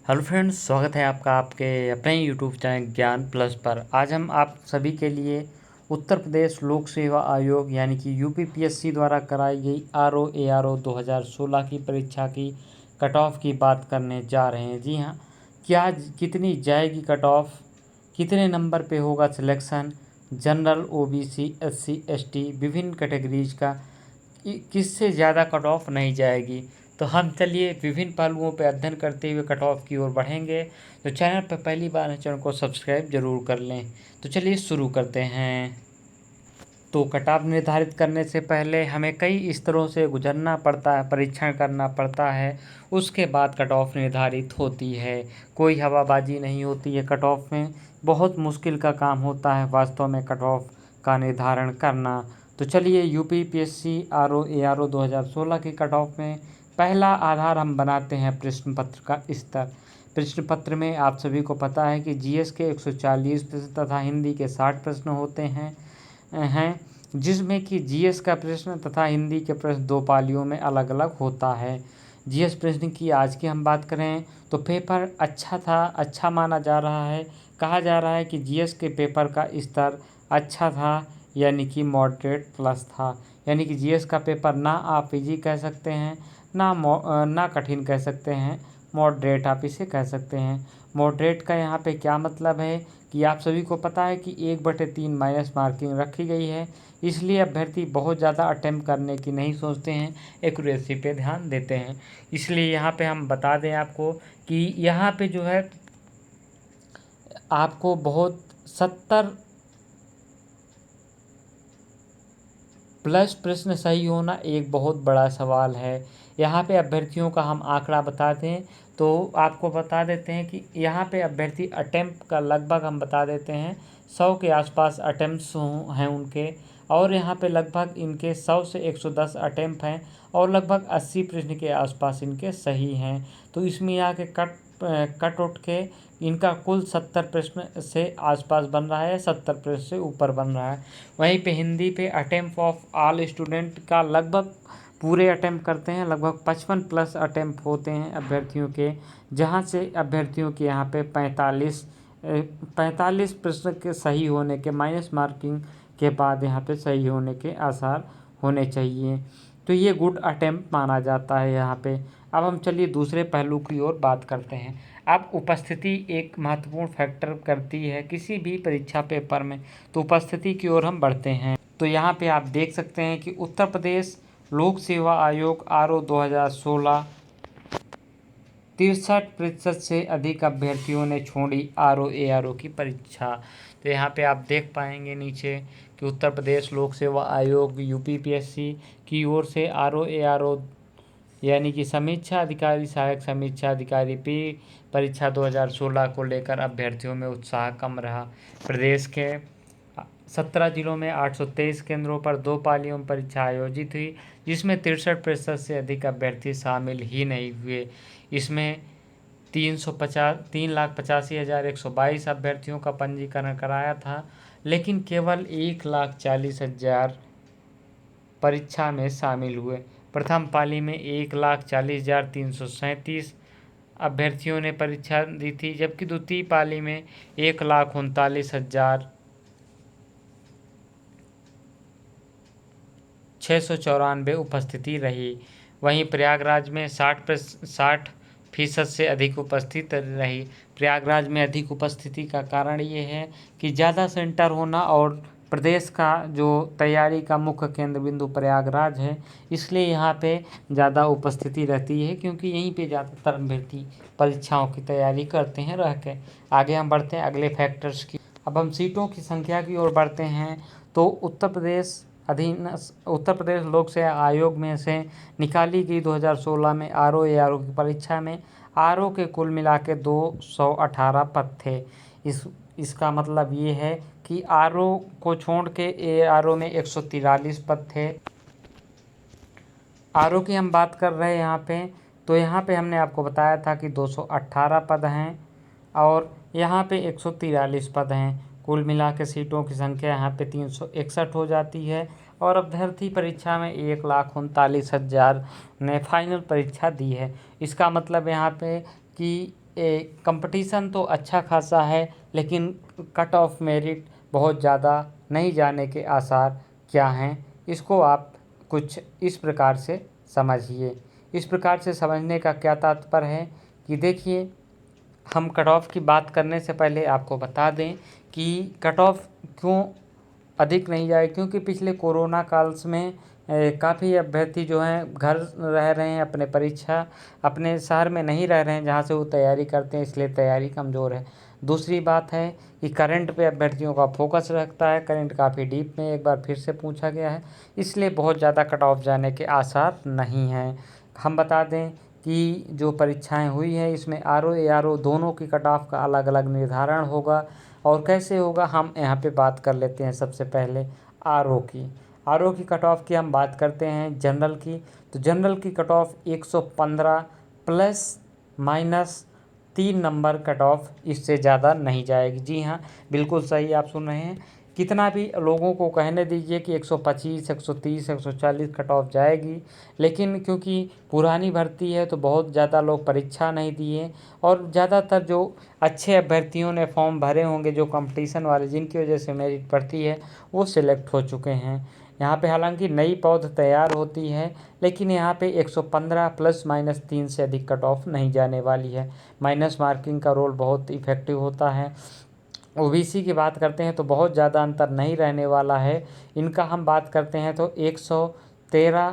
Hello friends, स्वागत है आपका आपके अपने यूट्यूब चैनल ज्ञान प्लस पर। आज हम आप सभी के लिए उत्तर प्रदेश लोक सेवा आयोग यानी कि यूपीपीएससी द्वारा कराई गई आरओ 2016 की परीक्षा की कट ऑफ की बात करने जा रहे हैं। जी हाँ, क्या कितनी जाएगी कट ऑफ, कितने नंबर पे होगा selection, general, OBC, SC, ST विभिन्न कैटेगरीज का किससे ज़्यादा कट ऑफ नहीं जाएगी। तो हम चलिए विभिन्न पहलुओं पर अध्ययन करते हुए कट ऑफ की ओर बढ़ेंगे। तो चैनल पर पहली बार है, चैनल को सब्सक्राइब जरूर कर लें। तो चलिए शुरू करते हैं। तो कट ऑफ निर्धारित करने से पहले हमें कई स्तरों से गुजरना पड़ता है, परीक्षण करना पड़ता है, उसके बाद कट ऑफ निर्धारित होती है। कोई हवाबाजी नहीं होती है कट ऑफ में। बहुत मुश्किल का काम होता है वास्तव में कट ऑफ का निर्धारण करना। तो चलिए यूपीपीएससी आरओ 2016 की कट ऑफ में पहला आधार हम बनाते हैं प्रश्न पत्र का स्तर। प्रश्न पत्र में आप सभी को पता है कि जीएस के 140 प्रश्न तथा हिंदी के 60 प्रश्न होते हैं, जिसमें कि जीएस का प्रश्न तथा हिंदी के प्रश्न दो पालियों में अलग अलग होता है। जीएस प्रश्न की आज की हम बात करें तो पेपर अच्छा था, अच्छा माना जा रहा है। कहा जा रहा है कि जीएस के पेपर का स्तर अच्छा था, यानी कि मॉडरेट प्लस था। यानी कि जीएस का पेपर ना आप इजी कह सकते हैं, ना कठिन कह सकते हैं, मॉडरेट आप इसे कह सकते हैं। मॉडरेट का यहाँ पे क्या मतलब है कि आप सभी को पता है कि 1/3 माइनस मार्किंग रखी गई है, इसलिए अभ्यर्थी बहुत ज़्यादा अटेम्प्ट करने की नहीं सोचते हैं, एक्यूरेसी पे ध्यान देते हैं। इसलिए यहाँ पे हम बता दें आपको कि यहाँ पे जो है आपको बहुत 70 प्लस प्रश्न सही होना एक बहुत बड़ा सवाल है। यहाँ पे अभ्यर्थियों का हम आंकड़ा बता दें तो आपको बता देते हैं कि यहाँ पे अभ्यर्थी अटेम्प्ट का लगभग हम बता देते हैं 100 के आसपास अटेम्प्ट्स हैं उनके, और यहाँ पे लगभग इनके 100 से 110 अटेम्प्ट हैं और लगभग 80 प्रश्न के आसपास इनके सही हैं। तो इसमें यहाँ के कट उठ के इनका कुल 70 प्रश्न से आसपास बन रहा है, 70 प्रश्न से ऊपर बन रहा है। वहीं पे हिंदी पे अटेम्प्ट ऑफ ऑल स्टूडेंट का लगभग पूरे अटेम्प्ट करते हैं, लगभग 55 प्लस अटेम्प्ट होते हैं अभ्यर्थियों के, जहां से अभ्यर्थियों के यहाँ पे 45 प्रश्न के सही होने के माइनस मार्किंग के बाद यहाँ पे सही होने के आसार होने चाहिए। तो ये गुड अटेम्प्ट माना जाता है यहाँ पे। अब हम चलिए दूसरे पहलू की ओर बात करते हैं। अब उपस्थिति एक महत्वपूर्ण फैक्टर करती है किसी भी परीक्षा पेपर में, तो उपस्थिति की ओर हम बढ़ते हैं। तो यहाँ पे आप देख सकते हैं कि उत्तर प्रदेश लोक सेवा आयोग आरओ 2016 63% से अधिक अभ्यर्थियों ने छोड़ी आरओ की परीक्षा। तो यहाँ पे आप देख पाएंगे नीचे कि उत्तर प्रदेश लोक सेवा आयोग यूपीपीएससी की ओर से आरओ यानी कि समीक्षा अधिकारी, सहायक समीक्षा अधिकारी परीक्षा 2016 को लेकर अभ्यर्थियों में उत्साह कम रहा। प्रदेश के 17 जिलों में 823 केंद्रों पर 2 पालियों में परीक्षा आयोजित हुई, जिसमें 63% से अधिक अभ्यर्थी शामिल ही नहीं हुए। इसमें 3,85,122 अभ्यर्थियों का पंजीकरण कराया था, लेकिन केवल 1,40,000 परीक्षा में शामिल हुए। प्रथम पाली में 1,40,337 अभ्यर्थियों ने परीक्षा दी थी, जबकि द्वितीय पाली में 1,39,694 उपस्थिति रही। वहीं प्रयागराज में 60% से अधिक उपस्थित रही। प्रयागराज में अधिक उपस्थिति का कारण ये है कि ज़्यादा सेंटर होना और प्रदेश का जो तैयारी का मुख्य केंद्र बिंदु प्रयागराज है, इसलिए यहाँ पे ज़्यादा उपस्थिति रहती है, क्योंकि यहीं पे ज़्यादातर अभ्यर्थी परीक्षाओं की तैयारी करते हैं रह के। आगे हम बढ़ते हैं अगले फैक्टर्स की। अब हम सीटों की संख्या की ओर बढ़ते हैं। तो उत्तर प्रदेश लोक सेवा आयोग में से निकाली गई 2016 में आरओ की परीक्षा में आरओ के कुल मिला के 218 पद थे। इसका मतलब ये है कि आरओ को छोड़ के एआरओ में 143 पद थे। आरओ की हम बात कर रहे हैं यहाँ पे, तो यहाँ पे हमने आपको बताया था कि 218 पद हैं और यहाँ पे 143 पद हैं। कुल मिला के सीटों की संख्या यहाँ पे 361 हो जाती है और अभ्यर्थी परीक्षा में 1,39,000 ने फाइनल परीक्षा दी है। इसका मतलब यहाँ पे कि कंपटीशन तो अच्छा खासा है, लेकिन कट ऑफ मेरिट बहुत ज़्यादा नहीं जाने के आसार क्या हैं, इसको आप कुछ इस प्रकार से समझिए। इस प्रकार से समझने का क्या तात्पर्य है कि देखिए, हम कट ऑफ की बात करने से पहले आपको बता दें कि कट ऑफ क्यों अधिक नहीं जाए, क्योंकि पिछले कोरोना काल में काफ़ी अभ्यर्थी जो हैं घर रह रहे हैं, अपने परीक्षा अपने शहर में नहीं रह रहे हैं जहां से वो तैयारी करते हैं, इसलिए तैयारी कमज़ोर है। दूसरी बात है कि करंट पे अभ्यर्थियों का फोकस रखता है, करंट काफ़ी डीप में एक बार फिर से पूछा गया है, इसलिए बहुत ज़्यादा कट ऑफ जाने के आसार नहीं हैं। हम बता दें कि जो परीक्षाएं हुई हैं इसमें आर ओ दोनों की कट ऑफ का अलग अलग निर्धारण होगा। और कैसे होगा, हम यहाँ पे बात कर लेते हैं। सबसे पहले आर ओ की कट ऑफ की हम बात करते हैं जनरल की। तो जनरल की cut off 115 plus minus 3 number cut off, इससे ज़्यादा नहीं जाएगी। जी हाँ, बिल्कुल सही आप सुन रहे हैं। कितना भी लोगों को कहने दीजिए कि 125, 130, 140 कट ऑफ जाएगी, लेकिन क्योंकि पुरानी भर्ती है तो बहुत ज़्यादा लोग परीक्षा नहीं दिए, और ज़्यादातर जो अच्छे अभ्यर्थियों ने फॉर्म भरे होंगे, जो कंपटीशन वाले जिनकी वजह से मेरिट बढ़ती है, वो सिलेक्ट हो चुके हैं। यहाँ पे हालांकि नई पौध तैयार होती है, लेकिन यहाँ पे 115 प्लस माइनस 3 से अधिक कट ऑफ नहीं जाने वाली है। माइनस मार्किंग का रोल बहुत इफेक्टिव होता है। ओबीसी की बात करते हैं तो बहुत ज़्यादा अंतर नहीं रहने वाला है। इनका हम बात करते हैं तो 113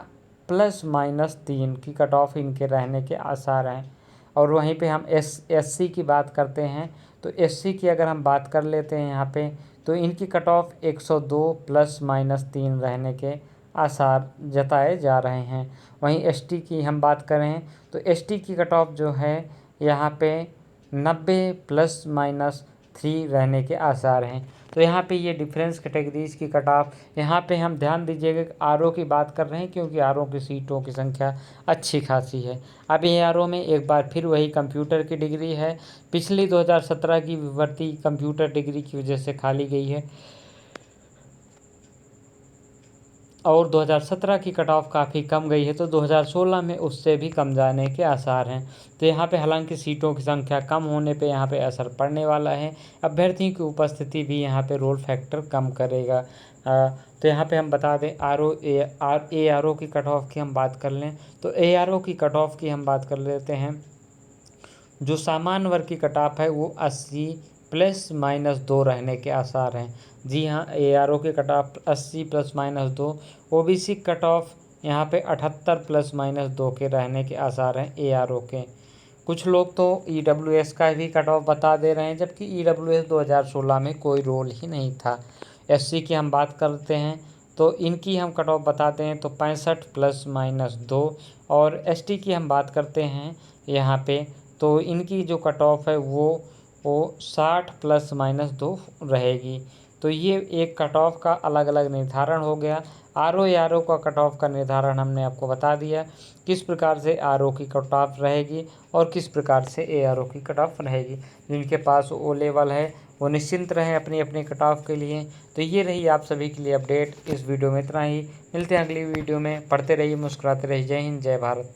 प्लस माइनस 3 की कट ऑफ इनके रहने के आसार हैं। और वहीं पे हम एससी की बात करते हैं तो एससी की अगर हम बात कर लेते हैं यहाँ पे, तो इनकी कट ऑफ 102 प्लस माइनस 3 रहने के आसार जताए जा रहे हैं। वहीं एसटी की हम बात करें तो एसटी की कट ऑफ जो है यहाँ पे 90 प्लस माइनस 3 रहने के आसार हैं। तो यहाँ पे ये डिफरेंस कैटेगरीज की कट ऑफ, यहाँ पे हम ध्यान दीजिएगा कि आरओ की बात कर रहे हैं, क्योंकि आरओ की सीटों की संख्या अच्छी खासी है। अब ये आरओ में एक बार फिर वही कंप्यूटर की डिग्री है। पिछली 2017 की भर्ती कंप्यूटर डिग्री की वजह से खाली गई है, और 2017 की कट ऑफ काफ़ी कम गई है, तो 2016 में उससे भी कम जाने के आसार हैं। तो यहाँ पे हालांकि सीटों की संख्या कम होने पे यहाँ पे असर पड़ने वाला है। अभ्यर्थियों की उपस्थिति भी यहाँ पे रोल फैक्टर कम करेगा। तो यहाँ पे हम बता दें आर ओ की कट ऑफ की हम बात कर लें तो ए आर ओ की कट ऑफ की हम बात कर लेते हैं। जो सामान्य वर्ग की कट ऑफ है वो 80 प्लस माइनस 2 रहने के आसार हैं। जी हाँ, ए आर ओ के cut off 80 plus minus 2। O B C cut off यहाँ पे 78 प्लस माइनस 2 के रहने के आसार हैं ए आर ओ के। कुछ लोग तो ई डब्ल्यू एस का भी कट ऑफ बता दे रहे हैं, जबकि ई डब्ल्यू एस 2016 में कोई रोल ही नहीं था। एस सी की हम बात करते हैं तो इनकी हम कट ऑफ बताते हैं तो 65 प्लस माइनस 2। और एस टी की हम बात करते हैं यहाँ पे, तो इनकी जो कट ऑफ है वो 60 प्लस माइनस 2 रहेगी। तो ये एक कट ऑफ का अलग अलग निर्धारण हो गया। आर ओ का कट ऑफ का निर्धारण हमने आपको बता दिया, किस प्रकार से आर ओ की कट ऑफ रहेगी और किस प्रकार से ए आर ओ की कट ऑफ रहेगी। जिनके पास ओ लेवल है वो निश्चिंत रहें अपनी अपनी कट ऑफ के लिए। तो ये रही आप सभी के लिए अपडेट। इस वीडियो में इतना ही, मिलते हैं अगली वीडियो में। पढ़ते रहिए, मुस्कुराते रहिए। जय हिंद, जय भारत।